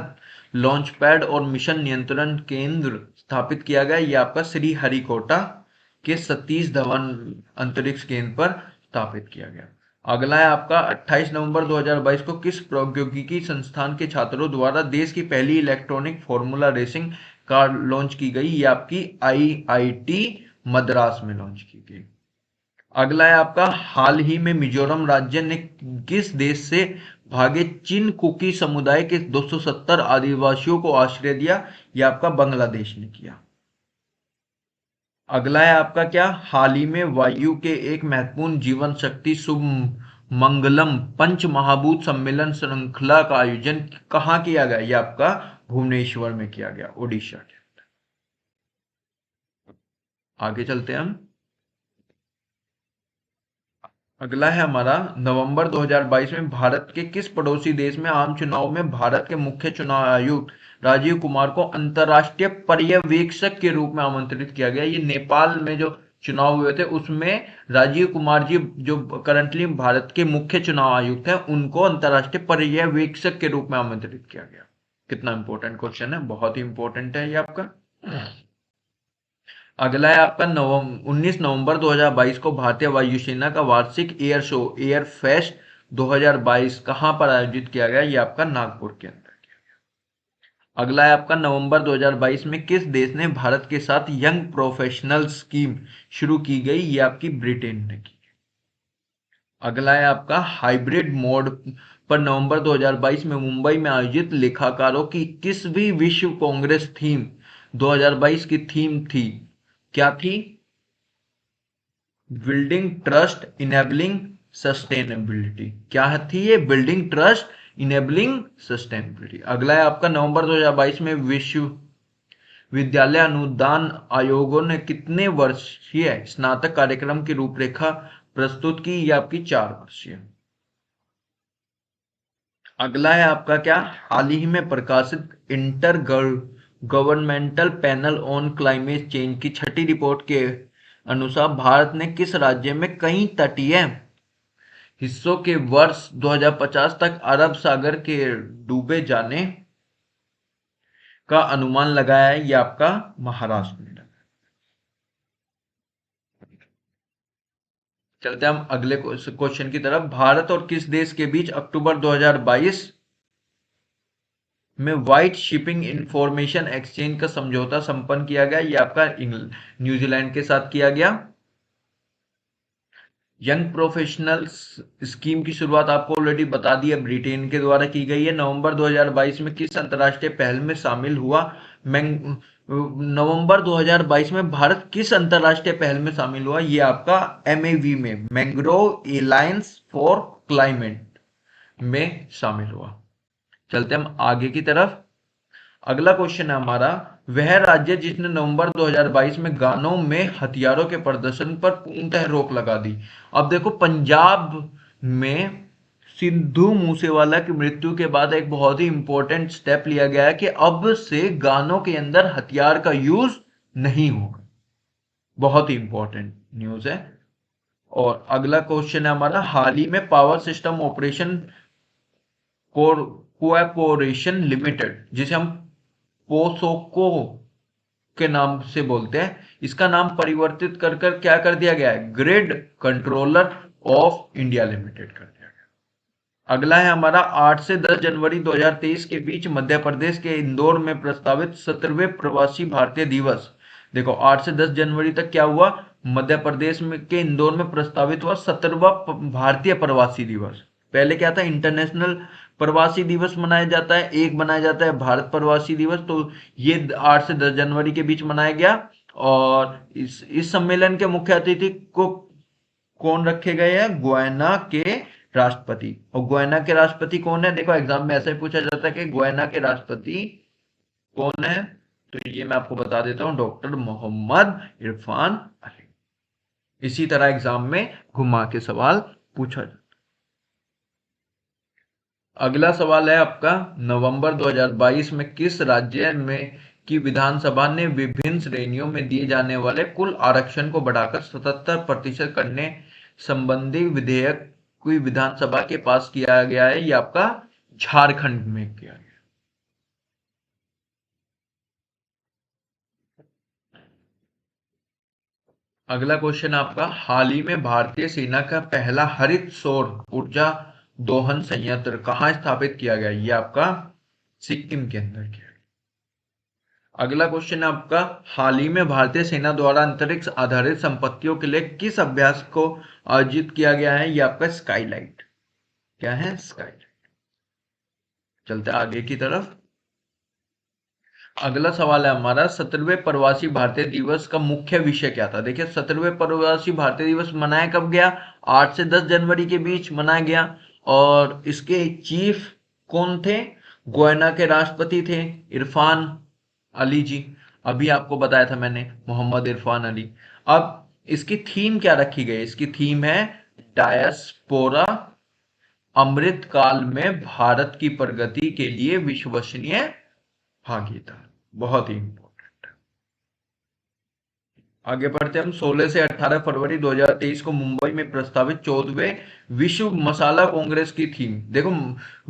लॉन्च पैड और मिशन नियंत्रण केंद्र स्थापित किया गया? ये आपका श्री हरिकोटा के सतीश धवन अंतरिक्ष केंद्र पर स्थापित किया गया। अगला है आपका 28 नवंबर 2022 को किस प्रौद्योगिकी संस्थान के छात्रों द्वारा देश की पहली electronic formula racing car launch की गई? ये आपकी आईआईटी मद्रास में लॉन्च की गई। अगला है आपका हाल ही में मिजोरम राज्य ने किस देश से भागे चिन कुकी समुदाय के 270 आदिवासियों को आश्रय दिया? यह आपका बांग्लादेश ने किया। अगला है आपका क्या? हाल ही में वायु के एक महत्वपूर्ण जीवन शक्ति शुभ मंगलम पंच महाभूत सम्मेलन श्रृंखला का आयोजन कहाँ किया गया? यह आपका भुवनेश्वर में किया गया, ओडिशा के। आगे चलते हैं हम। अगला है हमारा नवंबर 2022 में भारत के किस पड़ोसी देश में आम चुनाव में भारत के मुख्य चुनाव आयुक्त राजीव कुमार को अंतर्राष्ट्रीय पर्यवेक्षक के रूप में आमंत्रित किया गया? ये नेपाल में जो चुनाव हुए थे उसमें राजीव कुमार जी जो करंटली भारत के मुख्य चुनाव आयुक्त हैं उनको अंतर्राष्ट्रीय पर्यवेक्षक के रूप में आमंत्रित किया गया। कितना इंपॉर्टेंट क्वेश्चन है, बहुत ही इंपॉर्टेंट है ये आपका। अगला है आपका 19 नवंबर 2022 को भारतीय वायुसेना का वार्षिक एयर शो एयर फेस्ट 2022 कहां पर आयोजित किया गया? ये आपका नागपुर के अंदर किया गया। अगला है आपका नवंबर 2022 में किस देश ने भारत के साथ यंग प्रोफेशनल स्कीम शुरू की गई? ये आपकी ब्रिटेन ने की। अगला है आपका हाइब्रिड मोड पर नवंबर 2022 में मुंबई में आयोजित लेखाकारों की किसवीं विश्व कांग्रेस थीम 2022 की थीम थी? क्या थी? Building trust enabling sustainability. क्या थी ये? Building trust enabling sustainability. अगला है आपका नवंबर 2022 में विश्व विद्यालय अनुदान आयोगों ने कितने वर्षीय स्नातक कार्यक्रम की रूपरेखा प्रस्तुत की? ये आपकी 4 वर्षीय। अगला है आपका क्या? हाल ही में प्रकाशित inter governmental panel on climate change की 6ठी रिपोर्ट के अनुसार भारत ने किस राज्य में कई तटीय हिस्सों के वर्ष 2050 तक अरब सागर के डूबे जाने का अनुमान लगाया है? यह आपका महाराष्ट्र में। चलते हम अगले क्वेश्चन की तरफ। भारत और किस देश के बीच अक्टूबर 2022 में व्हाइट शिपिंग इंफॉर्मेशन एक्सचेंज का समझौता संपन्न किया गया? यह आपका न्यूजीलैंड के साथ किया गया। यंग प्रोफेशनल्स स्कीम की शुरुआत आपको ऑलरेडी बता दी है, ब्रिटेन के द्वारा की गई है। नवंबर 2022 में किस अंतर्राष्ट्रीय पहल में शामिल हुआ? नवंबर 2022 में भारत किस अंतर्राष्ट्रीय पहल में शामिल हुआ? ये आपका MAV में मैंग्रोव एलायंस फॉर क्लाइमेट में शामिल हुआ। चलते हम आगे की तरफ। अगला क्वेश्चन है हमारा, वह राज्य जिसने नवंबर 2022 में गानों में हथियारों के प्रदर्शन पर पूर्णतः रोक लगा दी? अब देखो, पंजाब में सिद्धू मूसेवाला की मृत्यु के बाद एक बहुत ही इंपॉर्टेंट स्टेप लिया गया है कि अब से गानों के अंदर हथियार का यूज नहीं होगा। बहुत ही इंपॉर्टेंट न्यूज है। और अगला क्वेश्चन है हमारा, हाल ही में power system operation cooperation limited, जिसे हम पोसोको के नाम से बोलते हैं, इसका नाम परिवर्तित कर कर क्या कर दिया गया है? Grid controller of India limited कर दिया गया। अगला है हमारा, 8 से 10 जनवरी 2023 के बीच मध्य प्रदेश के इंदौर में प्रस्तावित 17वें प्रवासी भारतीय दिवस। देखो, 8 से 10 जनवरी तक क्या हुआ? मध्य प्रदेश में के इंदौर में प्रस्तावित हुआ 17वां भारतीय प्रवासी दिवस। पहले क्या था? इंटरनेशनल प्रवासी दिवस मनाया जाता है, एक बनाया जाता है भारत प्रवासी दिवस। तो ये 8 से 10 जनवरी के बीच मनाया गया। और इस सम्मेलन के मुख्य अतिथि को कौन रखे गए हैं? गुयाना के राष्ट्रपति। और गुयाना के राष्ट्रपति कौन है? देखो, एग्जाम में ऐसे पूछा जाता है कि गुयाना के राष्ट्रपति कौन है, तो ये मैं आपको बता देता हूं, डॉक्टर मोहम्मद इरफान अली। इसी तरह एग्जाम में घुमा के सवाल पूछा जाता है। अगला सवाल है आपका, नवंबर 2022 में किस राज्य में की विधानसभा ने विभिन्न श्रेणियों में दिए जाने वाले कुल आरक्षण को बढ़ाकर 77% करने संबंधी विधेयक की विधानसभा के पास किया गया है? ये आपका झारखंड में किया गया। अगला क्वेश्चन आपका, हाल ही में भारतीय सेना का पहला हरित सौर ऊर्जा दोहन संयंत्र कहाँ स्थापित किया गया? ये आपका सिक्किम के अंदर किया गया। अगला क्वेश्चन है आपका, हाल ही में भारतीय सेना द्वारा अंतरिक्ष आधारित संपत्तियों के लिए किस अभ्यास को आयोजित किया गया है? ये आपका स्काईलाइट। क्या है? स्काईलाइट। चलते हैं आगे की तरफ। अगला सवाल है हमारा, 17वें प्रवासी भारतीय दिवस का मुख्य विषय क्या था? देखिए, 17वें प्रवासी भारतीय दिवस मनाया कब गया? 8 से 10 जनवरी के बीच मनाया गया। और इसके चीफ कौन थे? गोयना के राष्ट्रपति थे इरफान अली जी। अभी आपको बताया था मैंने, मोहम्मद इरफान अली। अब इसकी थीम क्या रखी गई? इसकी थीम है डायस्पोरा, अमृत काल में भारत की प्रगति के लिए विश्वसनीय भागीदार। बहुत ही इंपॉर्टेंट है। आगे बढ़ते हम। 16 से 18 फरवरी 2023 को मुंबई में प्रस्तावित 14वें विश्व मसाला कांग्रेस की थीम, देखो,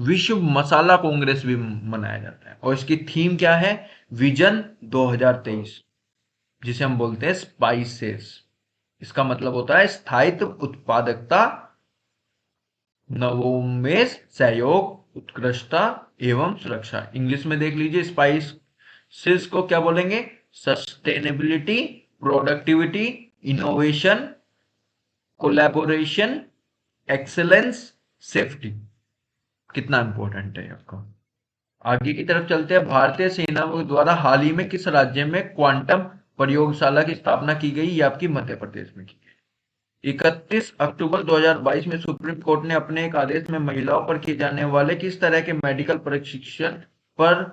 विश्व मसाला कांग्रेस भी मनाया जाता है और इसकी थीम क्या है? विजन 2023, जिसे हम बोलते हैं स्पाइसेस। इसका मतलब होता है स्थायित्व, उत्पादकता, नवोन्मेष, सहयोग, उत्कृष्टता एवं सुरक्षा। इंग्लिश में देख लीजिए, स्पाइसेस को क्या बोलेंगे? Sustainability, productivity, innovation, collaboration, excellence, safety. कितना इंपॉर्टेंट है आपको। आगे की तरफ चलते हैं। भारतीय सेना द्वारा हाल ही में किस राज्य में क्वांटम प्रयोगशाला की स्थापना की गई? ये आपकी मध्य प्रदेश में की गई। 31 अक्टूबर 2022 में सुप्रीम कोर्ट ने अपने एक आदेश में महिलाओं पर किए जाने वाले किस तरह के मेडिकल प्रशिक्षण पर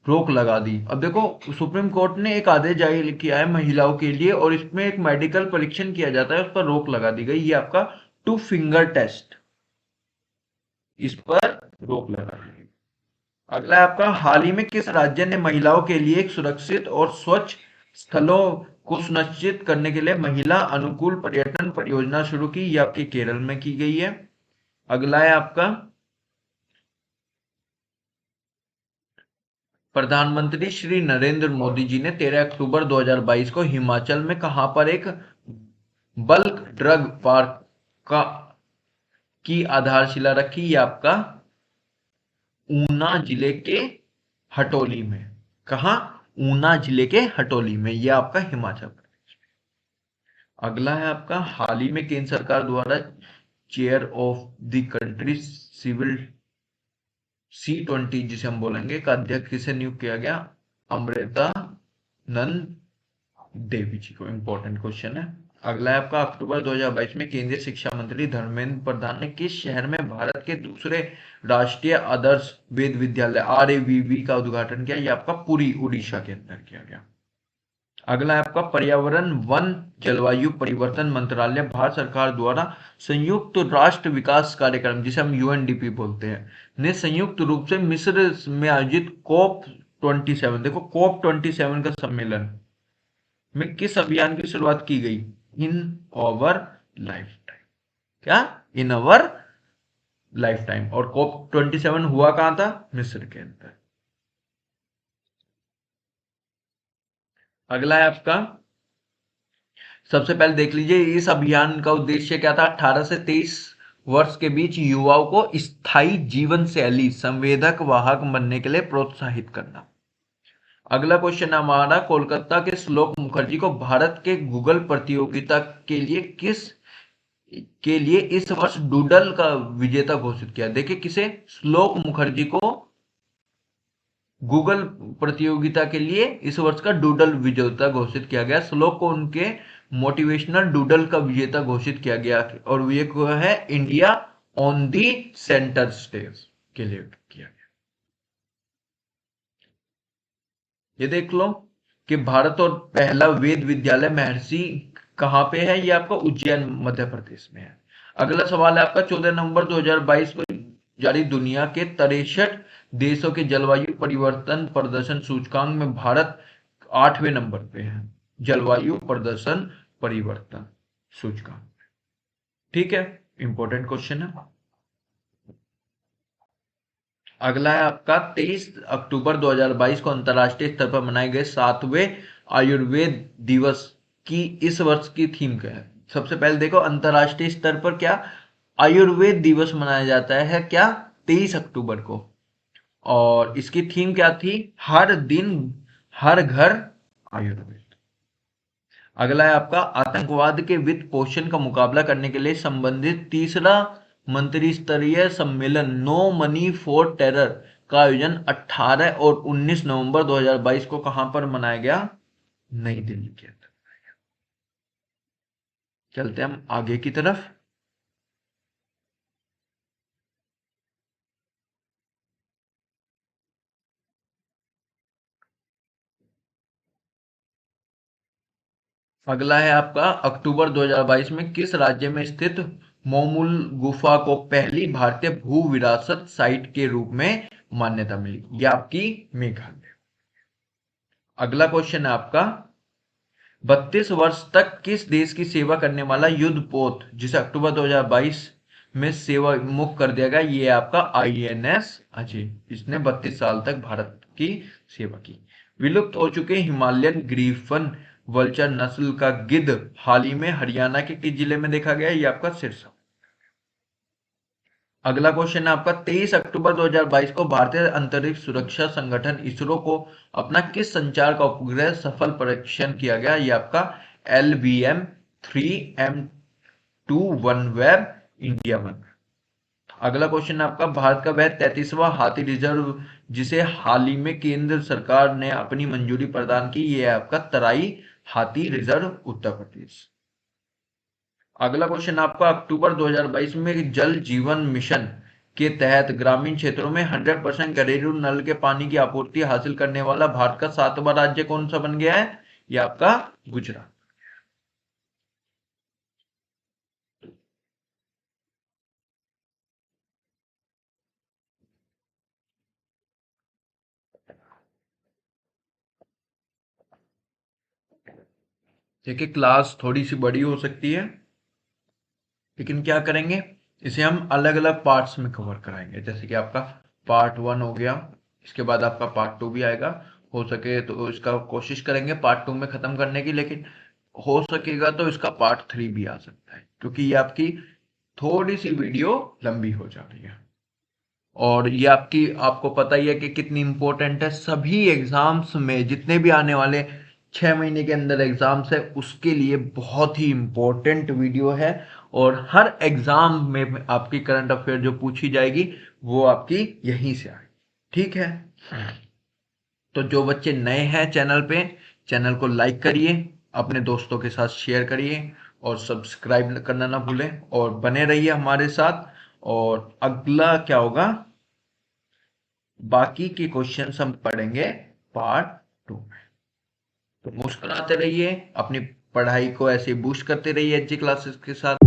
रोक लगा दी? अब देखो, सुप्रीम कोर्ट ने एक आदेश जारी किया है महिलाओं के लिए और इसमें एक मेडिकल परीक्षण किया जाता है, उस पर रोक लगा दी गई। ये आपका 2 फिंगर टेस्ट, इस पर रोक लगा दी गई। अगला आपका, हाल ही में किस राज्य ने महिलाओं के लिए एक सुरक्षित और स्वच्छ स्थलों को सुनिश्चित करने के लिए महिला अनुकूल पर्यटन परियोजना शुरू की? ये आपके केरल में की गई है। अगला है आपका, प्रधानमंत्री श्री नरेंद्र मोदी जी ने 13 अक्टूबर 2022 को हिमाचल में कहां पर एक बल्क ड्रग पार्क का की आधारशिला रखी? ये आपका ऊना जिले के हटोली में। कहा? ऊना जिले के हटोली में। यह आपका हिमाचल प्रदेश। अगला है आपका, हाल ही में केंद्र सरकार द्वारा chair of the country civil C20, जिसे हम बोलेंगे, का अध्यक्ष किसे नियुक्त किया गया? अमृता नंद देवी जी को। इंपॉर्टेंट क्वेश्चन है। अगला है आपका, अक्टूबर 2022 में केंद्रीय शिक्षा मंत्री धर्मेंद्र प्रधान ने किस शहर में भारत के दूसरे राष्ट्रीय आदर्श वेद विद्यालय RAVV का उद्घाटन किया? ये आपका पुरी, उड़ीसा के अंदर किया गया। अगला है आपका, पर्यावरण वन जलवायु परिवर्तन मंत्रालय भारत सरकार द्वारा संयुक्त राष्ट्र विकास कार्यक्रम, जिसे हम UNDP बोलते हैं, ने संयुक्त रूप से मिस्र में आयोजित COP27, देखो COP27 का सम्मेलन में किस अभियान की शुरुआत की गई? In our life time. क्या? In our life time. और COP27 हुआ कहां था? मिस्र के अंदर। अगला है आपका, सबसे पहले देख लीजिए इस अभियान का उद्देश्य क्या था? 18 से 23 वर्ष के बीच युवाओं को स्थायी जीवन शैली संवेदक वाहक बनने के लिए प्रोत्साहित करना। अगला क्वेश्चन हमारा, कोलकाता के श्लोक मुखर्जी को भारत के गूगल प्रतियोगिता के लिए इस वर्ष डूडल का विजेता घोषित किया। देखिए, किसे? श्लोक मुखर्जी को गूगल प्रतियोगिता के लिए इस वर्ष का डूडल विजेता घोषित किया गया। श्लोक को उनके मोटिवेशनल डूडल का विजेता घोषित किया गया और ये है India on the centre stage के लिए किया गया। ये देख लो कि भारत और पहला वेद विद्यालय महर्षि कहां पे है? ये आपका उज्जैन, मध्य प्रदेश में है। अगला सवाल है आपका, 14 नवंबर 2022 को जारी दुनिया के 63 देशों के जलवायु परिवर्तन प्रदर्शन सूचकांक में भारत 8वें नंबर पे है, जलवायु प्रदर्शन परिवर्तन सूचकांक। ठीक है, इंपॉर्टेंट क्वेश्चन है। अगला है आपका 23 अक्टूबर 2022 को अंतरराष्ट्रीय स्तर पर मनाए गए 7वें आयुर्वेद दिवस की इस वर्ष की थीम क्या है? सबसे पहले देखो, अंतरराष्ट्रीय स्तर पर क्या आयुर्वेद दिवस मनाया जाता है क्या? 23 अक्टूबर को। और इसकी थीम क्या थी? हर दिन हर घर आयुर्वेद। अगला है आपका आतंकवाद के वित्त पोषण का मुकाबला करने के लिए संबंधित तीसरा मंत्री स्तरीय सम्मेलन नो मनी फॉर टेरर का आयोजन 18 और 19 नवंबर 2022 को कहां पर मनाया गया? नई दिल्ली के अंदर। चलते हैं हम आगे की तरफ। अगला है आपका अक्टूबर 2022 में किस राज्य में स्थित मोमुल गुफा को पहली भारतीय भू विरासत साइट के रूप में मान्यता मिली? यह आपकी मेघालय। अगला क्वेश्चन है आपका 32 वर्ष तक किस देश की सेवा करने वाला युद्धपोत जिसे अक्टूबर 2022 में सेवा मुक्त कर दिया गया? ये है आपका INS अजय। इसने 32 साल तक भारत की सेवा की। विलुप्त हो चुके हिमालयन ग्रीफन वल्चर नस्ल का गिद्ध हाल ही में हरियाणा के किस जिले में देखा गया? ये आपका सिरसा। अगला क्वेश्चन है आपका 23 अक्टूबर 2022 को भारतीय अंतरिक्ष सुरक्षा संगठन इसरो को अपना किस संचार का उपग्रह सफल परीक्षण किया गया? ये आपका LBM-3 M2 OneWeb इंडिया 1। अगला क्वेश्चन है आपका भारत का वह 33वां हाथी रिजर्व जिसे हाल ही में केंद्र सरकार ने अपनी मंजूरी प्रदान की, ये है आपका तराई हाथी रिजर्व उत्तर प्रदेश। अगला क्वेश्चन आपका अक्टूबर 2022 में जल जीवन मिशन के तहत ग्रामीण क्षेत्रों में 100% घरेलू नल के पानी की आपूर्ति हासिल करने वाला भारत का 7वां राज्य कौन सा बन गया है? यह आपका गुजरात। देखिए, क्लास थोड़ी सी बड़ी हो सकती है, लेकिन क्या करेंगे, इसे हम अलग अलग पार्ट्स में कवर कराएंगे। जैसे कि आपका पार्ट 1 हो गया, इसके बाद आपका पार्ट 2 भी आएगा। हो सके तो इसका कोशिश करेंगे पार्ट 2 में खत्म करने की, लेकिन हो सकेगा तो इसका पार्ट 3 भी आ सकता है, क्योंकि ये आपकी थोड़ी सी वीडियो लंबी हो जा रही है। और ये आपकी, आपको पता ही है कि कितनी इंपॉर्टेंट है। सभी एग्जाम्स में जितने भी आने वाले 6 महीने के अंदर एग्जाम्स है, उसके लिए बहुत ही इंपॉर्टेंट वीडियो है। और हर एग्जाम में आपकी करंट अफेयर जो पूछी जाएगी वो आपकी यहीं से आएगी। ठीक है, तो जो बच्चे नए हैं चैनल पे, चैनल को लाइक करिए, अपने दोस्तों के साथ शेयर करिए और सब्सक्राइब करना ना भूलें, और बने रहिए हमारे साथ। और अगला क्या होगा, बाकी के क्वेश्चंस हम पढ़ेंगे पार्ट 2 में। तो मुस्कुराते रहिए, अपनी पढ़ाई को ऐसे बूस्ट करते रहिए एचजी क्लासेस के साथ।